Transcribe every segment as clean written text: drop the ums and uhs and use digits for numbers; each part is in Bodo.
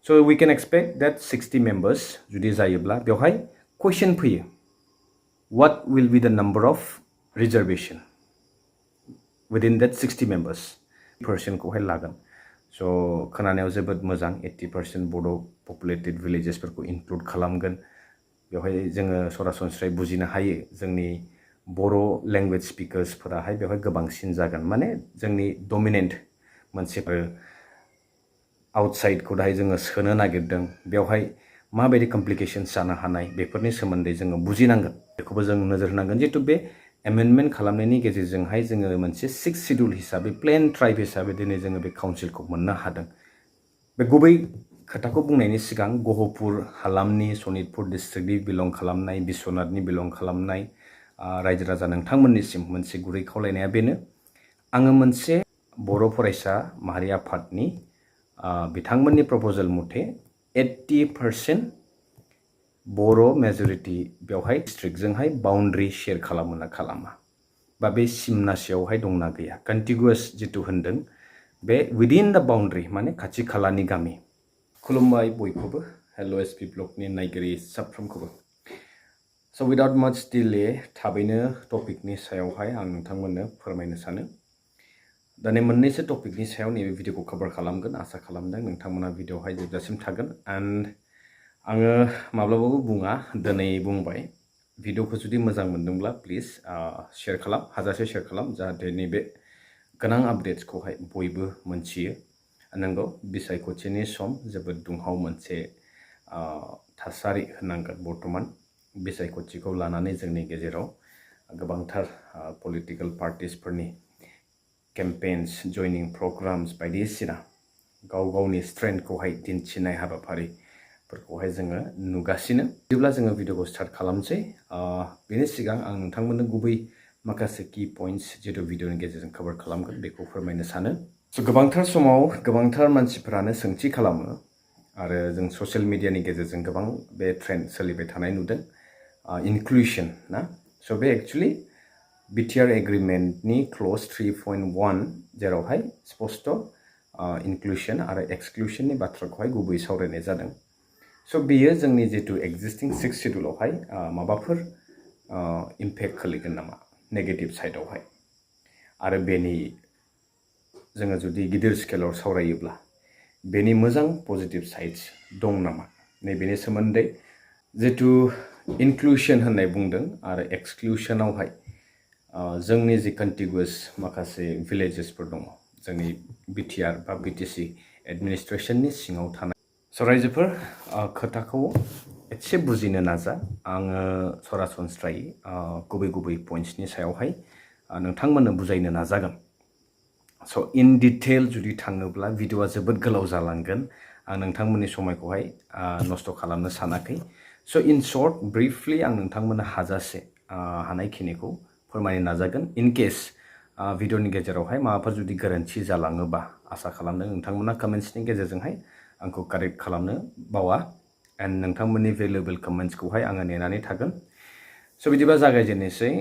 So we can expect that 60 members जुदि जायोब्ला बेवहाय question फैयो. What will be the number of reservation within that 60 members? Person खौहाय लागोन. So खोनानायाव जोबोद मोजां 80% Bodo populated villages फोरखौ include खालामगोन. बेवहाय जोङो सरासनस्रायै बुजिनो हायो जोंनि बर' language speakers फोराहाय बेवहाय गोबांसिन जागोन. माने जोंनि dominant मोनसे outside को दाहाय जोङो सोनो नागिरदों. बेवहाय माबायदि complications जानो हानाय बेफोरनि सोमोन्दै जोङो बुजिनांगोन. बेखौबो जों नोजोर होनांगोन जिहेतु बे amendment खालामनायनि गेजेरजोंहाय जोङो मोनसे 6th schedule हिसाबै plain tribe हिसाबै दिनै जोङो बे काउन्सिलखौ मोननो हादों. बे गुबै खोथाखौ बुंनायनि सिगां गहपुर हालामनि सनितपुर डिस्ट्रिक्टनि बिलं खालामनाय बिश्वनाथनि बिलं खालामनाय रायजो राजा नोंथांमोननिसिम मोनसे गुरै खावलायनाया बेनो आङो मोनसे बर' फरायसा माहारि आफादनि बिथांमोननि प्रपोजल मथे 80% बर' मेजरिटी बेवहाय डिस्ट्रिक्टजोंहाय बाउन्ड्री शेयर खालामो ना खालामा बा बे सिमनासेयावहाय दंना गैया कन्टिगुअस जितु होनदों बे विदिन द बाउन्ड्री माने खाथि खालानि गामि खुलुमबाय बयखौबो hellosbvlogनि नायगिरि साफ्रोमखौबो So without much delay थाबैनो टपिकनि सायावहाय आं नोंथांमोननो फोरमायनो सानो दाने मोननैसो टपिकनि सायाव नैबे भिडिअखौ कभार खालामगोन आसा खालामदों नोंथांमोना भिडिअहाय जोबजासिम थागोन एन्ड आङो माब्लाबाबो बुङा दिनै बुंबाय भिडिअखौ जुदि मोजां मोनदोंब्ला प्लिज शेयार खालाम हाजासे शेयार खालाम जाहाथे नैबे गोनां आपडेट्सखौहाय बयबो मोनथियो नंगौ बिसायख'थिनि सम जोबोद दुंहाव मोनसे थासारि होनांगोन बर्तमान बिसायख'थिखौ लानानै जोंनि गेजेराव गोबांथार पलिटिकल पार्टिसफोरनि केम्पेन्स जयनिं प्रग्राम्स बायदिसिना गाव गावनि स्ट्रेंथखौहाय दिन्थिनाय हाबाफारिफोरखौहाय जोङो नुगासिनो बिदिब्ला जोङो भिडिअखौ स्टार्ट खालामसै बेनि सिगां आं नोंथांमोननो गुबै माखासे की पइन्ट्स जितु भिडिअनि गेजेरजों कभार खालामगोन बेखौ फोरमायनो सानो स' गोबांथार समाव गोबांथार मानसिफोरानो सोंथि खालामो आरो जों ससियेल मिडियानि गेजेरजों गोबां बे ट्रेन्ड सोलिबाय थानाय नुदों इनक्लुजन ना स' बे एक्चुअली BTR एग्रीमेन्टनि क्ल'ज 3.1 जेरावहाय स्पष्ट इनक्लुजन आरो एक्सक्लुजननि बाथ्राखौहाय गुबै सावरायनाय जादों स' बेयो जोंनि जितु एक्जिस्टिं 6th शेड्युलावहाय माबाफोर इम्पेक्ट खोलैगोन नामा नेगेटिभ साइडआवहाय आरो बेनि जोङो जुदि गिदिर स्केलाव सावरायोब्ला बेनि मोजां पजिटिभ साइड्स दं नामा नैबेनि सोमोन्दै जितु इनक्लुजन होननाय बुंदों आरो एक्सक्लुजनावहाय जोंनि जि कन्टिगुअस माखासे भिलेजेसफोर दङ जोंनि BTR बा BTC एडमिनिस्ट्रेशननि सिङाव थानाय स' रायजोफोर खोथाखौ एसे बुजिनो नाजा आङो सरासनस्रायै गुबै पइन्ट्सनि सायावहाय नोंथांमोननो बुजायनो नाजागोन स' इन डिटेल जुदि थाङोब्ला भिडिअआ जोबोद गोलाव जालांगोन आं नोंथांमोननि समायखौहाय नस्थ' खालामनो सानाखै स' इन शर्ट ब्रिफलि आं नोंथांमोननो हाजासे हानायखिनिखौ फोरमायनो नाजागोन इन केस भिडिअनि गेजेरावहाय माबाफोर जुदि गोरोन्थि जालाङोबा आसा खालामदों नोंथांमोना कमेन्ट्सनि गेजेरजोंहाय आंखौ कारेक्ट खालामनो बावा एन्ड नोंथांमोननि भेलुएबल कमेन्ट्सखौहाय आङो नेनानै थागोन स' बिदिबा जागायजेननोसै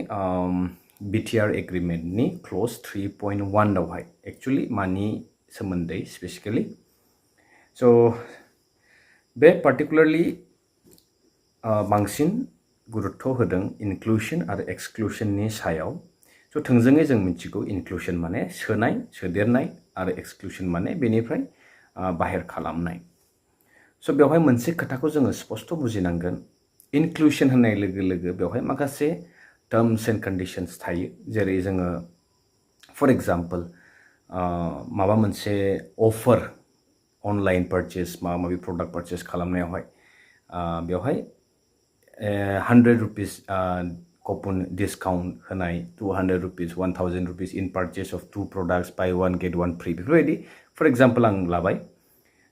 BTR एग्रीमेन्टनि क्ल'ज 3.1 आवहाय एक्चुअली मानि सोमोन्दै स्पेसिफिकलि स' बे पार्टिकुलारलि बांसिन गुरुत्व होदों इनक्लुजन आरो एक्सक्लुजननि सायाव स' थोंजोङै जों मिथिगौ इनक्लुजन माने सोनाय सोदेरनाय आरो एक्सक्लुजन माने बेनिफ्राय बाहेर खालामनाय स' बेवहाय मोनसे खोथाखौ जोङो स्पष्ट बुजिनांगोन इनक्लुजन होननाय लोगो लोगो बेवहाय माखासे टर्म्स एन्ड कन्डिशन्स थायो जेरै जोङो फर एग्जाम्पल माबा मोनसे अफार अनलाइन पारचेस माबा माबि प्रडाक्ट पारचेस खालामनायावहाय बेवहाय 100 रुपिस कपन डिसकाउन्ट होनाय 200 rupees 1000 rupees in purchase of 2 products buy 1 get 1 free बेफोरबायदि फर एग्जाम्पल आं लाबाय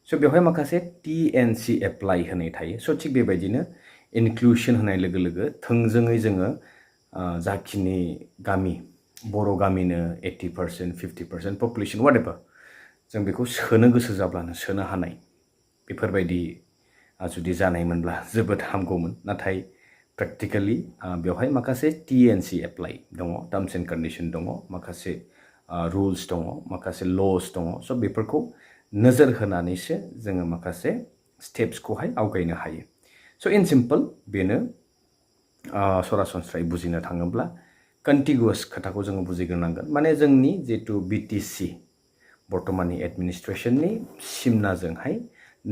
स' बेवहाय माखासे TNC एप्लाइ होनाय थायो स' थिग बेबायदिनो इनक्लुजन होनाय लोगो लोगो थोंजोङै जोङो जाखिनि गामि बर' गामिनो 80% 50% पपुलेसन वाटेभार जों बेखौ सोनो गोसो जाब्लानो सोनो हानाय बेफोरबायदि जुदि जानायमोनब्ला जोबोद हामगौमोन नाथाय प्रेक्टिकेलि बेवहाय माखासे TNC एप्लाइ दङ टार्म्स एन्ड कन्डिशन दङ माखासे रुल्स दङ माखासे लस दङ स' बेफोरखौ नोजोर होनानैसो जोङो माखासे स्टेप्सखौहाय आवगायनो हायो स' इन सिम्पल बेनो सरासनस्रायै बुजिनो थाङोब्ला कन्टिगुवास खोथाखौ जोङो बुजिग्रोनांगोन माने जोंनि जितु BTC बर्तमाननि एडमिनिस्ट्रेसननि सिमनाजोंहाय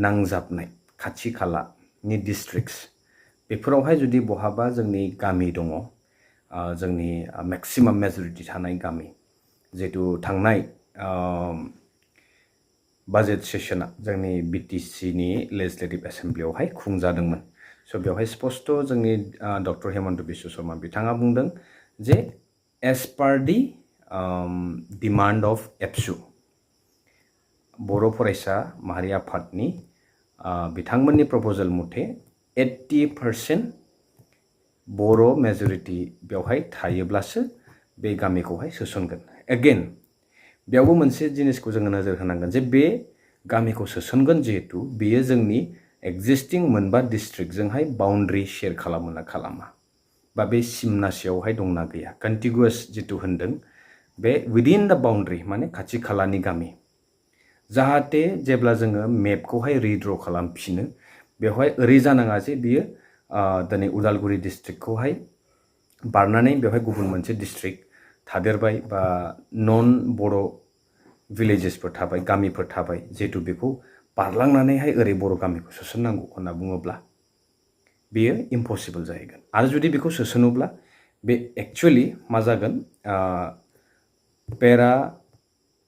नांजाबनाय खाथि खालानि डिस्ट्रिक्ट्स बेफोरावहाय जुदि बहाबा जोंनि गामि दङ जोंनि मेक्सिमाम मेजरिटि थानाय गामि जितु थांनाय बाजेट सेसना जोंनि BTCनि लेजिस्लेटिभ एसेम्ब्लियावहाय खुंजादोंमोन स' बेवहाय स्पष्ट जोंनि डक्टर हेमन्त बिश्व शर्मा बिथाङा बुंदों जे as per the demand of एबसु बर' फरायसा माहारि आफादनि बिथांमोननि प्रप'जेल मथे 80% बर' मेजरिटि बेवहाय थायोब्लासो बे गामिखौहाय सोसनगोन एगेन बेयावबो मोनसे जिनिसखौ जोङो नोजोर होनांगोन जे बे गामिखौ सोसनगोन जिहेतु बेयो जोंनि एक्जिस्टिं मोनबा डिस्ट्रिक्टजोंहाय बाउन्ड्रि शेयार खालामो ना खालामा बा बे सिमनासेयावहाय दंना गैया कन्टिगुवास जितु होनदों बे उइदिन द बाउन्ड्रि माने खाथि खालानि गामि जाहाथे जेब्ला जोङो मेपखौहाय रिड्र खालामफिनो बेवहाय ओरै जानाङा जे बियो दिनै उदालगुरि डिस्ट्रिक्टखौहाय बारनानै बेवहाय गुबुन मोनसे डिस्ट्रिक्ट थादेरबाय बा नन बर' भिलेजेसफोर थाबाय गामिफोर थाबाय जिहेतु बेखौ बारलांनानैहाय ओरै बर' गामिखौ सोसननांगौ होनना बुङोब्ला बेयो इम्पसिबल जाहैगोन आरो जुदि बेखौ सोसनोब्ला बे एक्चुअलि मा जागोन पेरा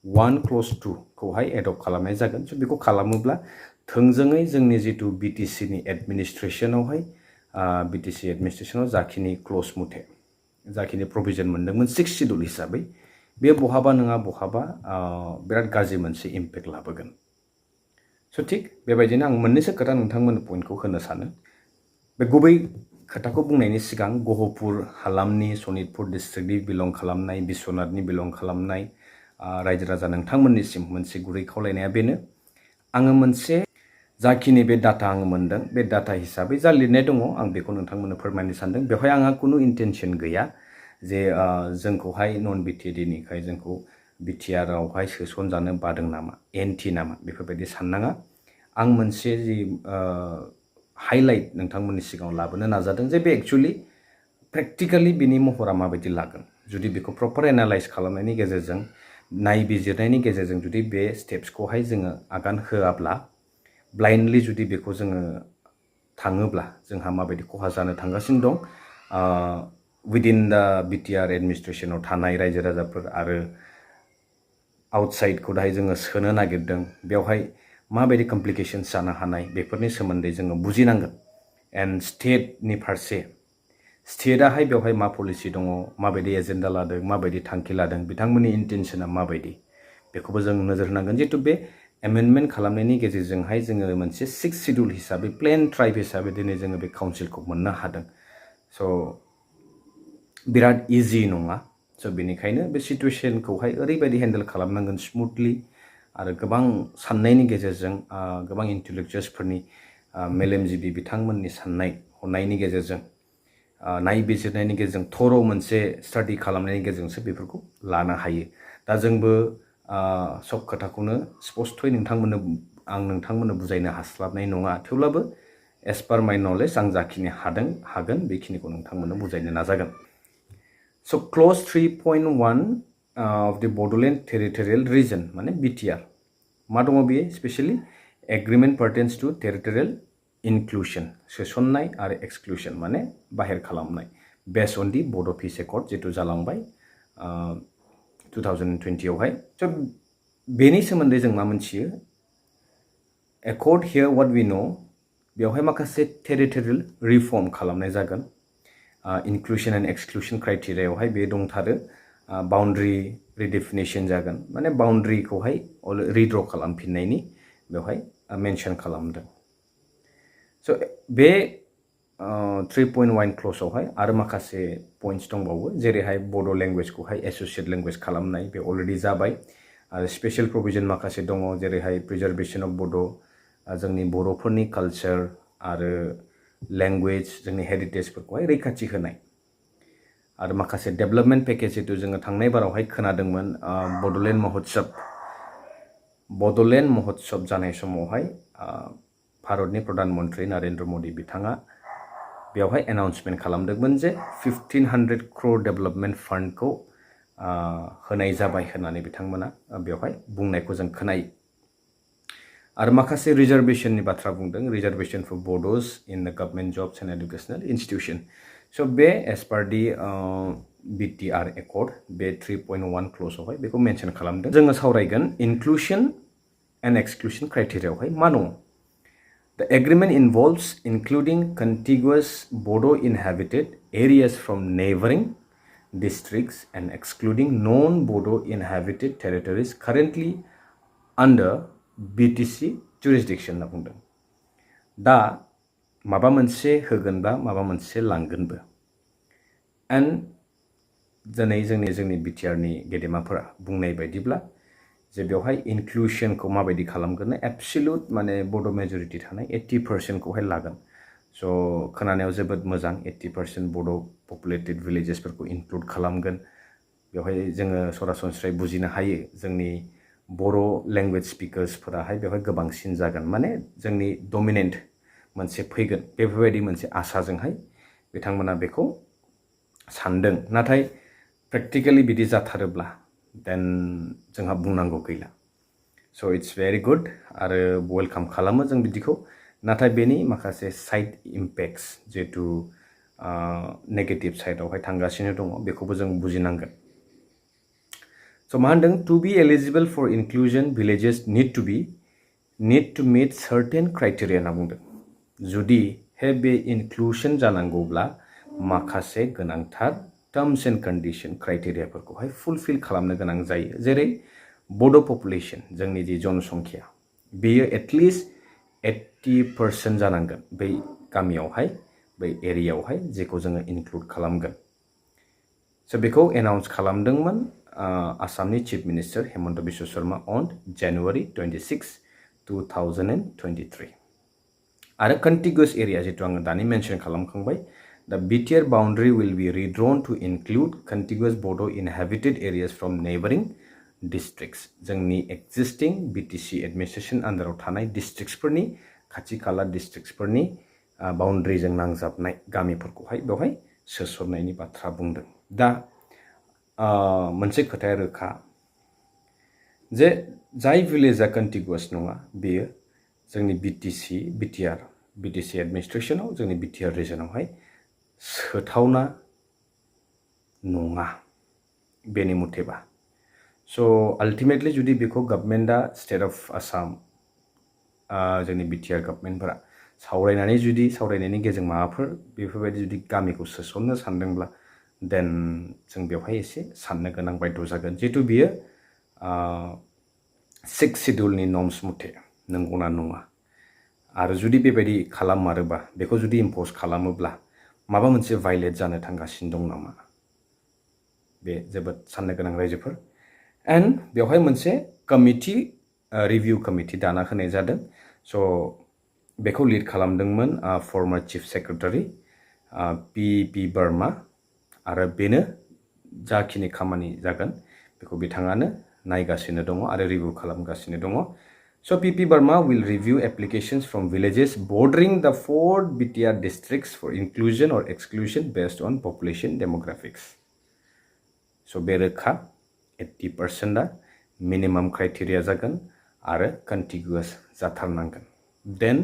1 क्लज 2 खौहाय एडप्ट खालामनाय जागोन स' बेखौ खालामोब्ला थोंजोङै जोंनि जितु BTCनि एडमिनिस्ट्रेसनावहाय BTC एडमिनिस्ट्रेसनाव जाखिनि क्लज मथे जाखिनि प्रभिजन मोनदोंमोन 6 शिड्युल हिसाबै बे बहाबा नङा बहाबा बिराद गाज्रि मोनसे इम्पेक्ट लाबोगोन स' थिग बेबायदिनो आं मोननैसो खोथा नोंथांमोननो पइन्टखौ होनो सानो बे गुबै खोथाखौ बुंनायनि सिगां गहपुर हालामनि सनितपुर डिस्ट्रिक्टनि बिलं खालामनाय बिश्वनाथनि बिलं खालामनाय रायजो राजा नोंथांमोननिसिम मोनसे गुरै खावलायनाया बेनो आङो मोनसे जाखिनि बे डाटा आङो मोनदों बे डाटा हिसाबै जा लिरनाय दङ आं बेखौ नोंथांमोननो फोरमायनो सानदों बेवहाय आंहा खुनु इन्टेनसन गैया जे जोंखौहाय नन BTDनिखाय जोंखौ BTR आवहाय सोसनजानो बादों नामा एन्टि नामा बेफोरबायदि साननाङा आं मोनसे जि हाइलाइट नोंथांमोननि सिगाङाव लाबोनो नाजादों जे बे एक्चुअलि प्रेक्टिकेलि बिनि महरा माबायदि लागोन जुदि बेखौ प्रपार एनालाइज खालामनायनि गेजेरजों नायबिजिरनायनि गेजेरजों जुदि बे स्टेप्सखौहाय जोङो आगान होआब्ला ब्लाइन्डलि जुदि बेखौ जोङो थाङोब्ला जोंहा माबायदि खहा जानो थांगासिनो दं उइदिन द BTR एडमिनिस्ट्रेसनाव थानाय रायजो राजाफोर आरो आउटसाइडखौ दाहाय जोङो सोनो नागिरदों बेवहाय माबायदि कमप्लिकेशन्स जानो हानाय बेफोरनि सोमोन्दै जोङो बुजिनांगोन एन्ड स्टेटनि फारसे स्टेटआहाय बेवहाय मा पलिसि दङ माबायदि एजेन्डा लादों माबायदि थांखि लादों बिथांमोननि इन्टेनसना माबायदि बेखौबो जों नोजोर होनांगोन जिहेतु बे एमेन्डमेन्ट खालामनायनि गेजेरजोंहाय जोङो मोनसे 6 शिड्युल हिसाबै प्लेन ट्राइब हिसाबै दिनै जोङो बे काउन्सिलखौ मोननो हादों स' बिराद इजि नङा स' बेनिखायनो बे सिटुएसनखौहाय ओरैबायदि हेन्डेल खालामनांगोन स्मुथलि आरो गोबां साननायनि गेजेरजों गोबां इन्टेलेक्चुवेल्सफोरनि मेलेमजिबि बिथांमोननि साननाय हनायनि गेजेरजों नायबिजिरनायनि गेजेरजों थर' मोनसे स्टाडि खालामनायनि गेजेरजोंसो बेफोरखौ लानो हायो दा जोंबो सब खोथाखौनो स्पस्थयै आं नोंथांमोननो बुजायनो हास्लाबनाय नङा थेवब्लाबो एज पार माइ नलेज आं जाखिनि हागोन बेखिनिखौ नोंथांमोननो बुजायनो नाजागोन स' clause 3.1 of the Bodoland Territorial Region माने BTR मा दङ बेयो specially agreement pertains to territorial inclusion सोसननाय आरो एक्सक्लुसन माने बाहेर खालामनाय बेस्ड अन दि बड' पिस एकर्ड जितु जालांबाय 2020 आवहाय स' बेनि सोमोन्दै जों मा मोनथियो accord here what we know बेवहाय माखासे टेरिटरियेल रिफर्म खालामनाय जागोन इनक्लुसन एन्ड एक्सक्लुसन क्राइटेरियायावहाय बे दंथारो बाउन्ड्रि रिडिफिनेसन जागोन माने बाउन्ड्रिखौहाय रिड्र खालामफिननायनि बेवहाय मेनसन खालामदों स' बे 3.1 क्लजआवहाय आरो माखासे पइन्ट्स दंबावो जेरैहाय बड' लेंगुवेजखौहाय एस'सिएट लेंगुवेज खालामनाय बे अलरेडि जाबाय आरो स्पेशल प्रभिजन माखासे दङ जेरैहाय प्रिजार्भेसन अफ बड' जोंनि बर'फोरनि कालचार आरो लेंगुवेज जोंनि हेरिटेजफोरखौहाय रैखाथि होनाय आरो माखासे डेभेलपमेन्ट पेकेज जितु जोङो थांनाय बारावहाय खोनादोंमोन बड'लेण्ड महोत्सब जानाय समावहाय भारतनि प्रधान मन्त्रि नरेन्द्र मदि बिथाङा बेवहाय एनाउन्समेन्ट खालामदोंमोन जे 1500 crore डेभेलपमेन्ट फंडखौ होनाय जाबाय होननानै बिथांमोना बेवहाय बुंनायखौ जों खोनायो आरो माखासे रिजर्वेशननि बाथ्रा बुंदों reservation four Bodos in the government jobs and educational institution so बे as per the BTR accord by 3.1 क्ल'जआवहाय बेखौ मेनसन खालामदों जोङो सावरायगोन इनक्लुसन एन्ड एक्सक्लुसन क्राइटेरियावहाय मा दङ The agreement involves including contiguous Bodo inhabited areas from neighboring districts and excluding non-Bodo inhabited territories currently under BTC jurisdiction होनना बुंदों दा माबा मोनसे होगोनबा माबा मोनसे लांगोनबो एन्ड दिनै जोंनि BTR नि गेदेमाफोरा बुंनाय बायदिब्ला जे बेवहाय इनक्लुजनखौ माबायदि खालामगोन एब्सोल्युट माने बड' मेजरिटी थानाय 80% खौहाय लागोन स' खोनानायाव जोबोद मोजां 80% बड' पपुलेटेड भिलेजेसफोरखौ इनक्लुड खालामगोन बेवहाय जोङो सरासनस्रायै बुजिनो हायो जोंनि बर' लेंगुवेज स्पिकार्सफोराहाय बेवहाय गोबांसिन जागोन माने जोंनि डमिनेन्ट मोनसे फैगोन बेफोरबायदि मोनसे आसाजोंहाय बिथांमोना बेखौ सानदों नाथाय प्रेक्टिकली बिदि जाथारोब्ला देन जोंहा बुंनांगौ गैला स' इट्स भेरि गुड आरो वेलकाम खालामो जों बिदिखौ नाथाय बेनि माखासे साइड इम्पेक्ट्स जिहेतु नेगेटिभ साइडआवहाय थांगासिनो दङ बेखौबो जों बुजिनांगोन स' मा होनदों to be eligible for inclusion villages need to meet certain criteria होनना बुंदों जुदि बे इनक्लुसन जानांगौब्ला माखासे गोनांथार टर्म्स एन्ड कन्डिशन क्राइटेरियाफोरखौहाय फुलफिल खालामनो गोनां जायो जेरै बड' पपुलेशन जोंनि जि जनसंख्या बेयो एटलिस्ट 80% जानांगोन बै गामियावहाय बै एरियायावहाय जेखौ जोङो इनक्लुड खालामगोन स' बेखौ एनाउन्स खालामदोंमोन आसामनि चिफ मिनिस्टार हेमन्त बिश्व शर्मा अन January 26, 2023 आरो कन्टिगुअस एरिया जितु आङो दानि mention खालामखांबाय The BTR boundary will be redrawn to include contiguous Bodo inhabited areas from neighboring districts. जोंनि existing BTC administration आन्दाराव थानाय districtsफोरनि खाथि खाला districtsफोरनि बाउन्ड्रिजों नांजाबनाय गामिफोरखौहाय बेवहाय सोसननायनि बाथ्रा बुंदों दा मोनसे खोथाया रोखा जे जाय भिलेजा कन्टिगुअस नङा बेयो जोंनि BTC एडमिनिस्ट्रेशनाव जोंनि BTR रिजनावहाय सोथावना नङा बेनि मथेबा स' आल्टिमेटलि जुदि बेखौ गभर्नमेन्टआ स्टेट अफ आसाम जोंनि BTR गभर्नमेन्टफोरा सावरायनायनि गेजेरजों माबाफोर बेफोरबायदि जुदि गामिखौ सोसननो सानदोंब्ला देन जों बेवहाय एसे साननो गोनां बायद' जागोन जिहेतु बियो 6 शिड्युलनि नर्म्स मथे नंगौना नङा आरो जुदि बेबायदि खालाममारोबा बेखौ जुदि इम्पज खालामोब्ला माबा मोनसे भायलेट जानो थांगासिनो दं नामा बे जोबोद साननो गोनां रायजोफोर एन्ड बेवहाय मोनसे कमिटि रिभिउ कमिटि दाना होनाय जादों स' बेखौ लिड खालामदोंमोन फर्मार चिफ सेक्रेटारि P बर्मा आरो बेनो जाखिनि खामानि जागोन बेखौ बिथाङानो नायगासिनो दङ आरो रिभिउ खालामगासिनो दङ So P Burma will review applications from villages bordering the 4 BTR districts for inclusion or exclusion based on population demographics. So बेरोखा 80% minimum criteria जागोन आरो contiguous जाथारनांगोन. Then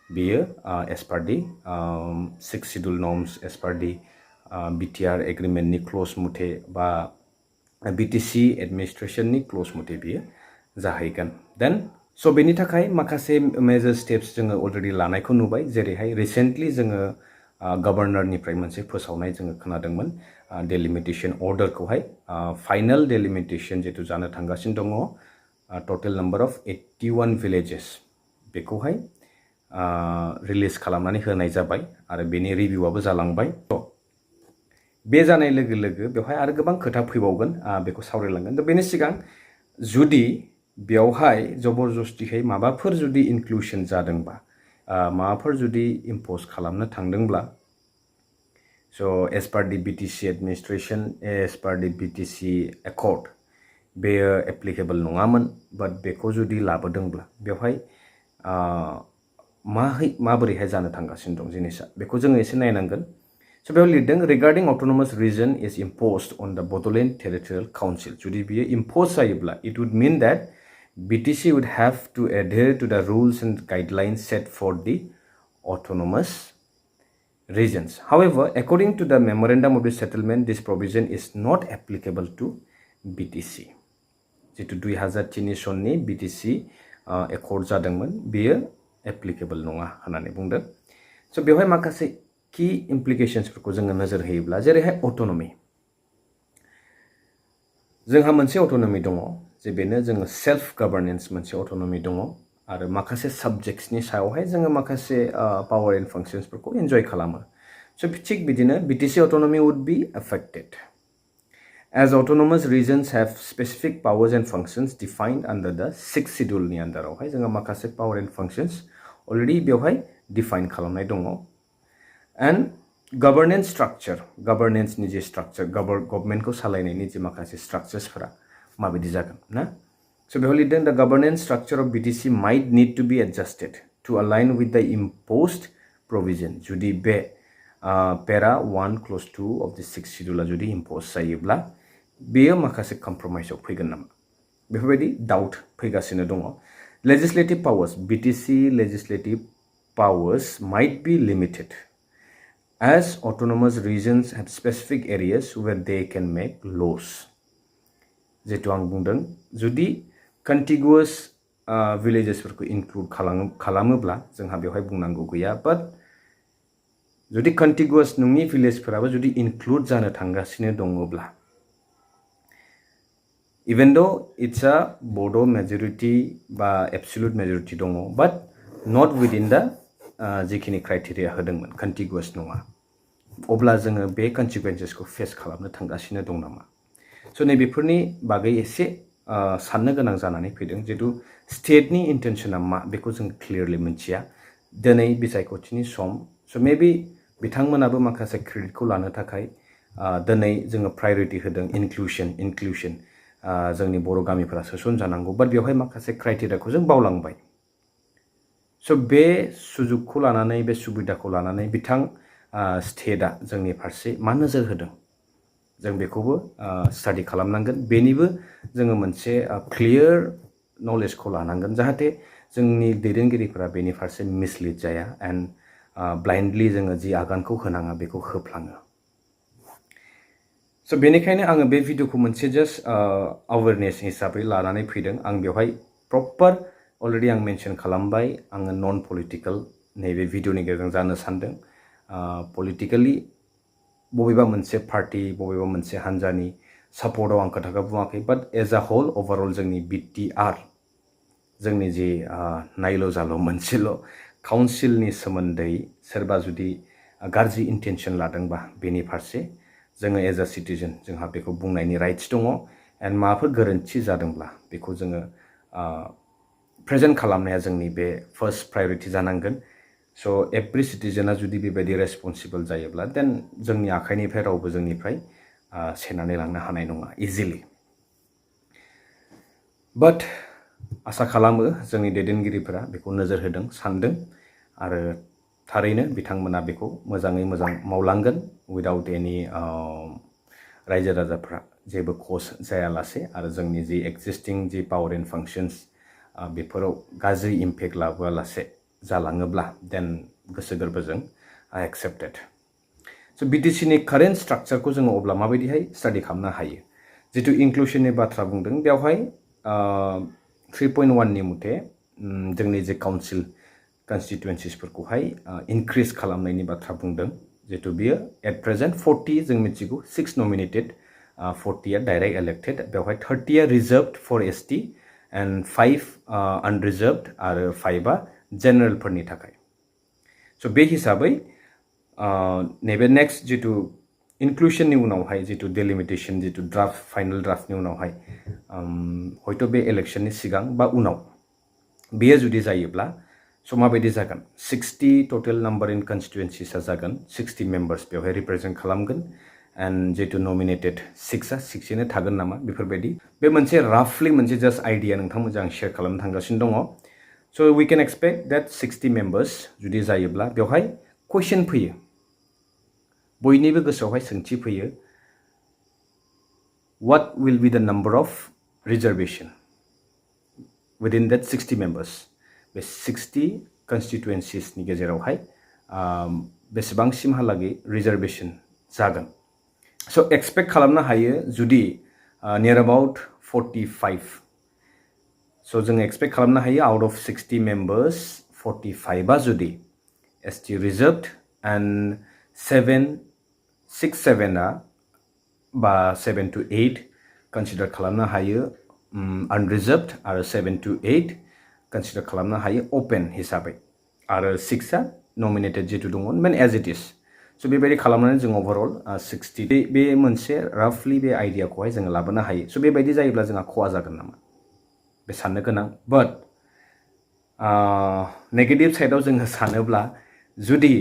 बेयो as per the 6 schedule norms as per the BTR agreement नि clause मथे बा BTC administration नि clause मथे बेयो जाहैगोन. Then So बेनि थाखाय माखासे मेजर स्टेप्स जोङो अलरेडि लानायखौ नुबाय जेरैहाय रिसेन्टलि जोङो गभर्नरनिफ्राय मोनसे फोसावनाय जोङो खोनादोंमोन डेलिमिटेशन अर्डारखौहाय फाइनाल डेलिमिटेशन जितु जानो थांगासिनो दङ टोटल नम्बर अफ 81 भिलेजेस बेखौहाय रिलिज खालामनानै होनाय जाबाय आरो बेनि रिभिउआबो जालांबाय बे जानाय लोगो लोगो बेवहाय आरो गोबां खोथा फैबावगोन बेखौ सावरायलांगोन दा बेनि सिगां जुदि बेवहाय जबरदस्तियै माबाफोर जुदि इनक्लुसन जादोंबा माबाफोर जुदि इम्पज खालामनो थांदोंब्ला स' एज पार दि BTC एडमिनिस्ट्रेशन एज पार दि BTC एकर्ड बेयो एप्लिकेबल नङामोन बाट बेखौ जुदि लाबोदोंब्ला बेवहाय माबोरैहाय जानो थांगासिनो दं जिनिसा बेखौ जोङो एसे नायनांगोन स' बेयाव लिरदों रिगार्डिं autonomous reason is इम्प'ज्ड on the Bodoland territorial council जुदि बियो इम्प'ज जायोब्ला इट वुड मिन that BTC would have to adhere to the rules and guidelines set for the autonomous regions. However, according to the memorandum of the settlement, this provision is not applicable to BTC. जितु 2003 सननि BTC एकर्ड जादोंमोन बेयो एप्लिकेबल नङा होननानै बुंदों स' बेवहाय माखासे की इमप्लिकेशन्सफोरखौ जोङो नोजोर होयोब्ला जेरैहाय अट'नमि जोंहा मोनसे अट'नमि दङ जे बेनो जोङो सेल्फ गभर्नेन्स मोनसे अट'नमि दङ आरो माखासे साबजेक्ट्सनि सायावहाय जोङो माखासे पावार एन्ड फांक्शन्सफोरखौ एन्जय खालामो स' थिग बिदिनो BTC autonomy would be affected as autonomous regions have specific powers and functions defined under the 6th schedule नि आन्दारावहाय जोङो माखासे power and functions already बेवहाय define खालामनाय दङ and governance structure governance नि जे structure government को सालायनायनि जे माखासे structuresफोरा माबायदि जागोन ना so बेवहाय लिरदों the governance structure of BTC might need to be adjusted to align with the imposed provision जुदि बे para 1 clause 2 of the 6th schedule जुदि impose जायोब्ला बेयो माखासे कम्प्रोमाइजआव फैगोन नामा बेफोरबायदि डाउट फैगासिनो दङ legislative powers BTC legislative powers might be limited as autonomous regions have specific areas where they can make laws जेतु आं बुंदों जुदि contiguous villagesफोरखौ इनक्लुड खालामोब्ला जोंहा बेवहाय बुंनांगौ गैया बाट जुदि contiguous नङि भिलेजफोराबो जुदि इनक्लुड जानो थांगासिनो दङब्ला even though it's a Bodo majority बा absolute majority दङ but not within the जिखिनि क्राइटेरिया होदोंमोन contiguous नङा अब्ला जोङो बे consequencesखौ फेस खालामनो थांगासिनो दं नामा स' नैबेफोरनि बागै एसे साननो गोनां जानानै फैदों जितु स्टेटनि इन्टेनसना मा बेखौ जों क्लियारलि मिथिया दिनै बिसायख'थिनि सम स' मेबि बिथांमोनाबो माखासे क्रेडिटखौ लानो थाखाय दिनै जोङो प्रायोरिटी होदों इनक्लुसन जोंनि बर' गामिफोरा सोसन जानांगौ बाट बेवहाय माखासे क्राइटेरियाखौ जों बावलांबाय स' बे सुजुगखौ लानानै बे सुबिदाखौ लानानै बिथां स्टेटआ जोंनि फारसे मा नोजोर होदों जों बेखौबो स्टाडि खालामनांगोन बेनिबो जोङो मोनसे क्लियर नलेजखौ लानांगोन जाहाथे जोंनि दैदेनगिरिफोरा बेनि फारसे मिसलिड जाया एन्ड ब्लाइन्डलि जोङो जि आगानखौ होनाङा बेखौ होफ्लाङो स' बेनिखायनो आङो बे भिडिअखौ मोनसे जास्ट अवेरनेस हिसाबै लानानै फैदों आं बेवहाय प्रपार अलरेडि आं मेनसन खालामबाय आङो नन पलिटिकेल नैबे भिडिअनि गेजेरजों जानो सानदों पलिटिकेलि बबेबा मोनसे पार्टी बबेबा मोनसे हान्जानि सापर्टआव आं खोथाखौ बुङाखै बाट एज अ होल ओभारअल जोंनि BTR जोंनि जे नायल' जाल' मोनसेल' काउन्सिलनि सोमोन्दै सोरबा जुदि गाज्रि इन्टेनसन लादोंबा बेनि फारसे जोङो एज अ सिटिजेन जोंहा बेखौ बुंनायनि राइट्स दङ एन्ड माबाफोर गोरोन्थि जादोंब्ला बेखौ जोङो प्रेजेन्ट खालामनाया जोंनि बे फार्स्ट प्रायोरिटी जानांगोन स' एभ्रि सिटिजेना जुदि बेबायदि रेसपन्सिबल जायोब्ला देन जोंनि आखाइनिफ्राय रावबो जोंनिफ्राय सेनानै लांनो हानाय नङा इजिलि बाट आसा खालामो जोंनि दैदेनगिरिफोरा बेखौ नोजोर होदों सानदों आरो थारैनो बिथांमोना बेखौ मोजाङै मोजां मावलांगोन उइदाउट एनि रायजो राजाफ्रा जेबो कस जायालासे आरो जोंनि जि एक्जिस्टिं जि पावार एन्ड फांक्शन्स बेफोराव गाज्रि इम्पेक्ट लाबोआलासे जालाङोब्ला देन गोसो गोरबोजों एक्सेप्टेड स' BTCनि कारेन्ट स्ट्राक्चारखौ जोङो अब्ला माबायदिहाय स्टाडि खालामनो हायो जितु इनक्लुसननि बाथ्रा बुंदों बेवहाय 3.1 नि मथे जोंनि जे काउन्सिल कन्स्टिटुवेन्सिसफोरखौहाय इनक्रिज खालामनायनि बाथ्रा बुंदों जितु बियो एट प्रेजेन्ट 40 जों मिथिगौ 6 नमिनेटेड 40 डाइरेक्ट इलेक्टेड बेवहाय 30 रिजर्भड फर ST एन्ड 5 अनरिजर्भड आरो 5 जेनेरेलफोरनि थाखाय स' बे हिसाबै नैबे नेक्स्ट जितु इनक्लुसननि उनावहाय जितु डेलिमिटेसन जितु ड्राफ्ट फाइनेल ड्राफ्टनि उनावहाय हयथ' बे इलेक्शननि सिगां बा उनाव बेयो जुदि जायोब्ला स' माबायदि जागोन 60 टटेल नाम्बार इन कन्स्टिटुवेन्सिसा जागोन 60 मेम्बार्स बेवहाय रिप्रेजेन्ट खालामगोन एन्ड जितु नमिनेटेड 6नो थागोन नामा बेफोरबायदि बे मोनसे राफलि मोनसे जास्ट आइडिया नोंथांमोनजों आं शेयार खालामनो थांगासिनो दङ So we can expect that 60 members जुदि जायोब्ला बेवहाय question फैयो बयनिबो गोसोआवहाय सोंथि फैयो what will be the number of reservation within that 60 members बे 60 constituencies नि गेजेरावहाय बेसेबांसिमहालागै reservation जागोन so expect खालामनो हायो जुदि near about 45 so जों expect खालामनो हायो out of 60 members 45 आ जुदि ST reserved and 6-7 आ बा 7 to 8 consider खालामनो हायो unreserved आरो 7 to 8 consider खालामनो हायो open हिसाबै आरो 6 आ nominated जितु दंमोन माने as it is so बेबायदि खालामनानै जों overall 60 बे मोनसे roughly बे आइडियाखौहाय जों लाबोनो हायो so बेबायदि जायोब्ला जोंहा खहा जागोन नामा बे साननो गोनां but negative साइडआव जों सानोब्ला जुदि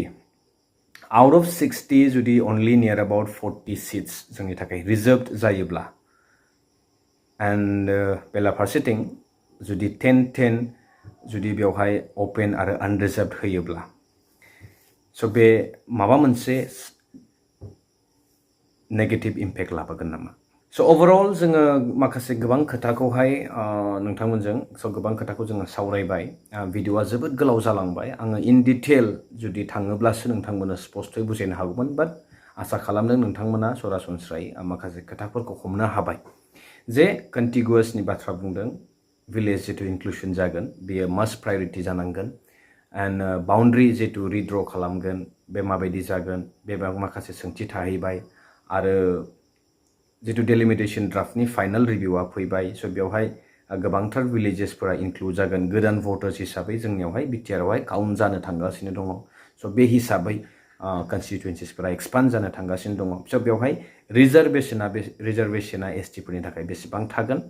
out of 60 जुदि only near about 40 seats जोंनि थाखाय reserved जायोब्ला and बेला फारसेथिं जुदि 10-10 जुदि बेवहाय open आरो unreserved होयोब्ला so बे माबा मोनसे negative impact लाबोगोन नामा so overall जोङो माखासे गोबां खोथाखौहाय नोंथांमोनजों so गोबां खोथाखौ जोङो सावरायबाय भिडिअआ जोबोद गोलाव जालांबाय आङो in detail जुदि थाङोब्लासो नोंथांमोननो स्पष्टयै बुजायनो हागौमोन but आसा खालामदों नोंथांमोना सरासनस्रायै माखासे खोथाफोरखौ हमनो हाबाय जे contiguousनि बाथ्रा बुंदों village जितु inclusion जागोन बेयो must priority जानांगोन and boundary जितु redraw खालामगोन बे माबायदि जागोन बे माखासे सोंथि थाहैबाय आरो जितु delimitation draftनि final reviewआ फैबाय so बेवहाय गोबांथार villagesफोरा include जागोन गोदान voters हिसाबै जोंनियावहाय BTR आवहाय काउन्ट जानो थांगासिनो दङ so बे हिसाबै constituenciesफोरा expand जानो थांगासिनो दङ so बेवहाय रिजर्वेशना ST फोरनि थाखाय बेसेबां थागोन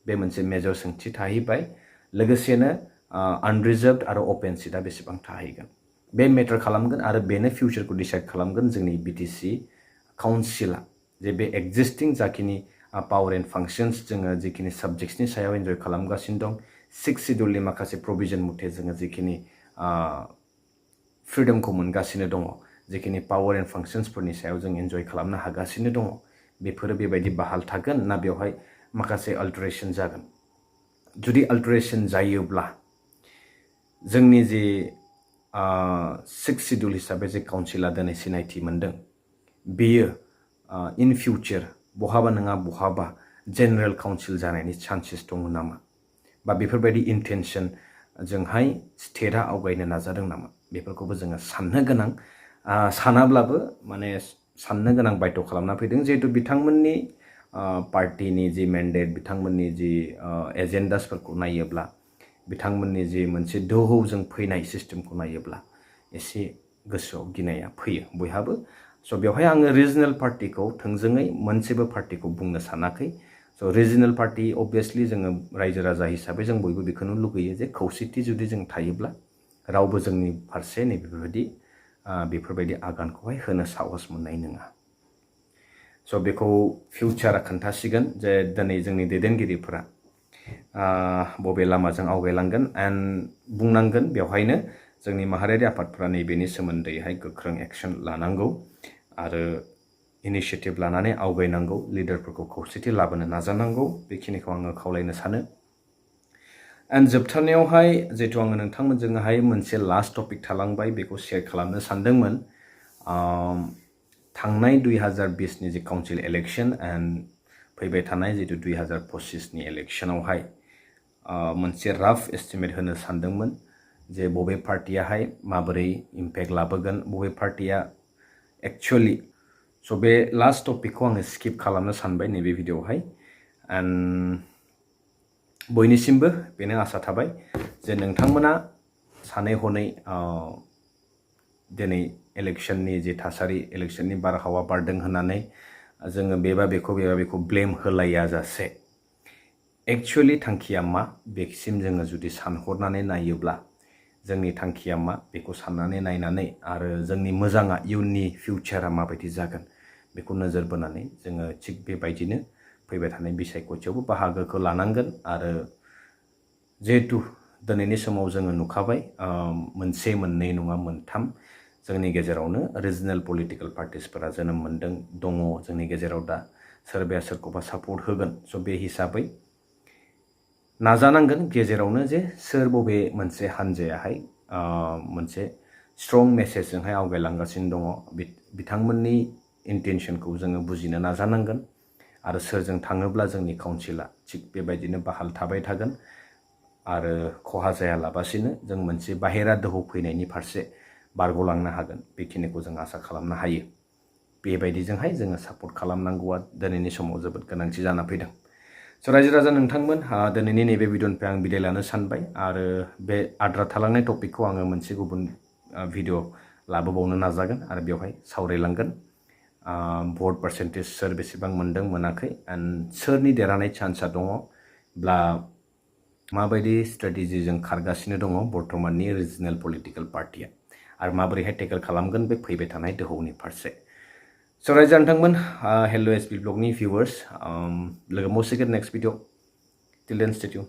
बे मोनसे मेजर सोंथि थाहैबाय लोगोसेनो unreserved आरो open seatआ बेसेबां थाहैगोन बे मेटार खालामगोन आरो बेनो फिउचारखौ डिसाइड खालामगोन जोंनि BTC काउन्सिलआ जे बे एक्जिस्टिं जाखिनि पावर एन्ड फांक्शन्स जोङो जिखिनि साबजेक्ट्सनि सायाव एन्जय खालामगासिनो दं 6 शिड्युलनि माखासे प्रोभिजन मथे जोङो जिखिनि फ्रीडमखौ मोनगासिनो दङ जिखिनि पावर एन्ड फांक्शन्सफोरनि सायाव जों एन्जय खालामनो हागासिनो दङ बेफोरो बेबायदि बहाल थागोन ना बेवहाय माखासे अल्टारेशन जागोन जुदि अल्टारेशन जायोब्ला जोंनि जे 6 शिड्युल हिसाबै जे काउन्सिलआ दिनै सिनायथि मोनदों बेयो in future बहाबा नङा बहाबा general council जानायनि chances दङ नामा बा बेफोरबायदि intention जोंहाय स्टेटआ आवगायनो नाजादों नामा बेफोरखौबो जोङो साननो गोनां सानाब्लाबो माने साननो गोनां बायथ' खालामना फैदों जिहेतु बिथांमोननि पार्टीनि जि मेन्डेट बिथांमोननि जि एजेन्डासफोरखौ नायोब्ला बिथांमोननि जि मोनसे दोहौजों फैनाय सिस्टेमखौ नायोब्ला एसे गोसोआव गिनाया फैयो बयहाबो so बेवहाय आङो रिजनल पार्टीखौ थोंजोङै मोनसेबो पार्टीखौ बुंनो सानाखै so रिजनल पार्टी obviously जोङो रायजो राजा हिसाबै जों बयबो बेखौनो लुगैयो जे खौसेथि जुदि जों थायोब्ला रावबो जोंनि फारसे नै बेफोरबायदि आगानखौहाय होनो साहस मोननाय नङा so बेखौ फिउचारा खोन्थासिगोन जे दिनै जोंनि दैदेनगिरिफोरा बबे लामाजों आवगायलांगोन एन्ड बुंनांगोन बेवहायनो जोंनि माहारियारि आफादफोरा नैबेनि सोमोन्दैहाय गोख्रों एक्शन लानांगौ आरो इनिशिएटिभ लानानै आवगायनांगौ लिडारफोरखौ खौसेथि लाबोनो नाजानांगौ बेखिनिखौ आङो खावलायनो सानो एन्ड जोबथारनायावहाय जिहेतु आङो नोंथांमोनजोंहाय मोनसे लास्ट टपिक थालांबाय बेखौ शेयार खालामनो सानदोंमोन थांनाय 2020 नि जे काउन्सिल इलेक्शन एन्ड फैबाय थानाय जितु 2025 नि इलेक्शनावहाय मोनसे राफ एस्टिमेट होनो सानदोंमोन जे बबे पार्टीयाहाय माबोरै इम्पेक्ट लाबोगोन बबे पार्टीया एक्चुअली so बे लास्ट टपिकखौ आङो स्किप खालामनो सानबाय नैबे भिडिअआवहाय एन्ड बयनिसिमबो बेनो आसा थाबाय जे नोंथांमोना सानै हनै दिनै इलेक्शननि जे थासारि इलेक्शननि बारहावा बारदों होननानै जोङो बेबा बेखौ ब्लेम होलाया जासे एक्चुअली थांखिया मा बेसिम जोङो जुदि सानहरनानै नायोब्ला जोंनि थांखिया मा बेखौ साननानै नायनानै आरो जोंनि मोजाङा इयुननि फिउचारा माबायदि जागोन बेखौ नोजोर बोनानै जोङो थिग बेबायदिनो फैबाय थानाय बिसायख'थियावबो बाहागोखौ लानांगोन आरो जिहेतु दिनैनि समाव जोङो नुखाबाय मोनसे मोननै नङा मोनथाम जोंनि गेजेरावनो रिजनेल पलिटिकल पार्टिसफोरा जोनोम मोनदों दङ जोंनि गेजेराव दा सोरबाया सोरखौबा सापर्ट होगोन स' बे हिसाबै नाजानांगोन गेजेरावनो जे सोर बबे मोनसे हानजायाहाय मोनसे स्ट्रं मेसेजजोंहाय आवगायलांगासिनो दङ बिथांमोननि इन्टेनसनखौ जोङो बुजिनो नाजानांगोन आरो सोरजों थाङोब्ला जोंनि काउन्सिला थिग बेबायदिनो बाहाल थाबाय थागोन आरो खहा जायालाबासिनो जों मोनसे बाहेरा दोहौ फैनायनि फारसे बारग'लांनो हागोन बेखिनिखौ जों आसा खालामनो हायो बेबायदिजोंहाय जोङो सापर्ट खालामनांगौआ दिनैनि समाव जोबोद गोनांथि जाना फैदों स' रायजो राजा नोंथांमोन दिनैनि नैबे भिडिअनिफ्राय आं बिदाय लानो सानबाय आरो बे आद्रा थालांनाय टपिकखौ आङो मोनसे गुबुन भिडिअ लाबोबावनो नाजागोन आरो बेवहाय सावरायलांगोन भट पार्सेन्टेज सोर बेसेबां मोनदों मोनाखै एन्ड सोरनि देरहानाय चान्सआ दङब्ला माबायदि स्ट्रेटेजिजों खारगासिनो दङ बर्तमाननि रिजनेल पलिटिकल पार्टिया आरो माबोरैहाय टेकल खालामगोन बे फैबाय थानाय दोहौनि फारसे स' रायजो नोंथांमोन हेल' एसबी ब्लगनि भिउवार्स लोगो मोनसिगोन नेक्स्ट भिडिअ टिल देन स्टे टिउन